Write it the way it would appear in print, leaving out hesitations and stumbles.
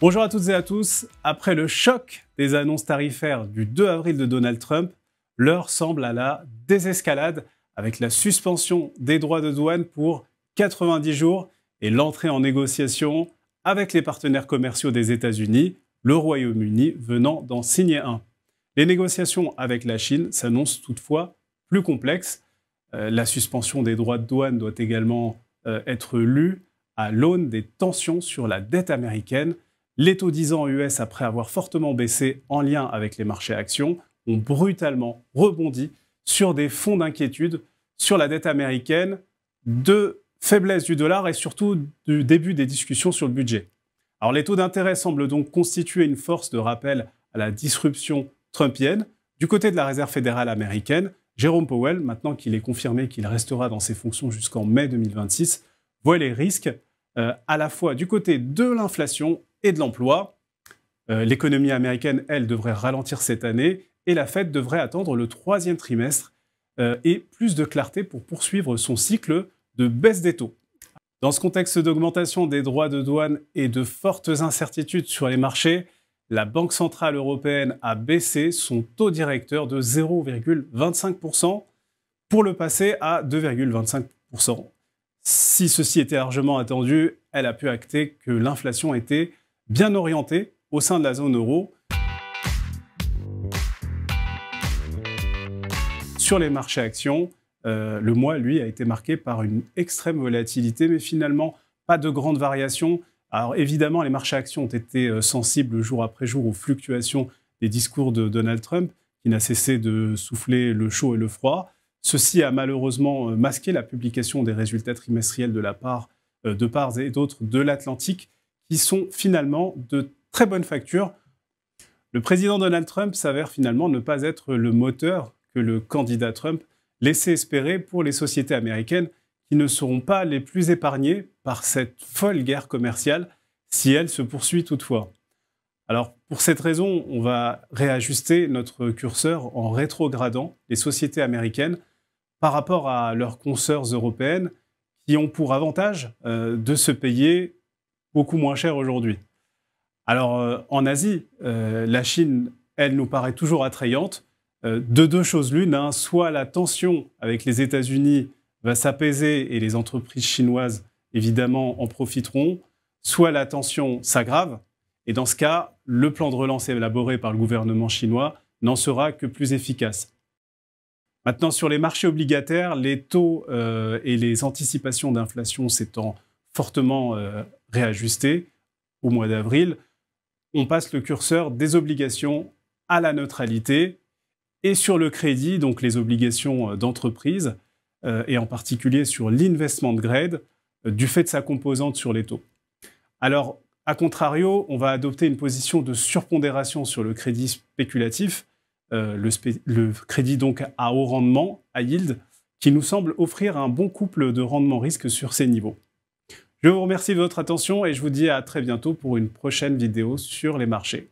Bonjour à toutes et à tous. Après le choc des annonces tarifaires du 2 avril de Donald Trump, l'heure semble à la désescalade avec la suspension des droits de douane pour 90 jours et l'entrée en négociation avec les partenaires commerciaux des États-Unis, le Royaume-Uni venant d'en signer un. Les négociations avec la Chine s'annoncent toutefois plus complexes. La suspension des droits de douane doit également être lue à l'aune des tensions sur la dette américaine. Les taux 10 ans US, après avoir fortement baissé en lien avec les marchés actions, ont brutalement rebondi sur des fonds d'inquiétude sur la dette américaine, de faiblesse du dollar et surtout du début des discussions sur le budget. Alors les taux d'intérêt semblent donc constituer une force de rappel à la disruption trumpienne. Du côté de la Réserve fédérale américaine, Jérôme Powell, maintenant qu'il est confirmé qu'il restera dans ses fonctions jusqu'en mai 2026, voit les risques à la fois du côté de l'inflation et de l'emploi. L'économie américaine, elle, devrait ralentir cette année et la Fed devrait attendre le troisième trimestre et plus de clarté pour poursuivre son cycle de baisse des taux. Dans ce contexte d'augmentation des droits de douane et de fortes incertitudes sur les marchés, la Banque centrale européenne a baissé son taux directeur de 0,25% pour le passer à 2,25%. Si ceci était largement attendu, elle a pu acter que l'inflation était bien orientée au sein de la zone euro. Sur les marchés actions, le mois, lui, a été marqué par une extrême volatilité, mais finalement, pas de grandes variations. Alors évidemment, les marchés actions ont été sensibles jour après jour aux fluctuations des discours de Donald Trump, qui n'a cessé de souffler le chaud et le froid. Ceci a malheureusement masqué la publication des résultats trimestriels de part et d'autre de l'Atlantique, qui sont finalement de très bonne facture. Le président Donald Trump s'avère finalement ne pas être le moteur que le candidat Trump laissait espérer pour les sociétés américaines qui ne seront pas les plus épargnées par cette folle guerre commerciale si elle se poursuit toutefois. Alors, pour cette raison, on va réajuster notre curseur en rétrogradant les sociétés américaines par rapport à leurs consoeurs européennes qui ont pour avantage de se payer beaucoup moins cher aujourd'hui. Alors, en Asie, la Chine, elle nous paraît toujours attrayante. De deux choses l'une, soit la tension avec les États-Unis va s'apaiser et les entreprises chinoises, évidemment, en profiteront, soit la tension s'aggrave. Et dans ce cas, le plan de relance élaboré par le gouvernement chinois n'en sera que plus efficace. Maintenant, sur les marchés obligataires, les taux et les anticipations d'inflation s'étant fortement réajustés au mois d'avril, on passe le curseur des obligations à la neutralité. Et sur le crédit, donc les obligations d'entreprise, et en particulier sur l'investment grade, du fait de sa composante sur les taux. Alors, à contrario, on va adopter une position de surpondération sur le crédit spéculatif, le crédit donc à haut rendement, à yield, qui nous semble offrir un bon couple de rendement-risque sur ces niveaux. Je vous remercie de votre attention et je vous dis à très bientôt pour une prochaine vidéo sur les marchés.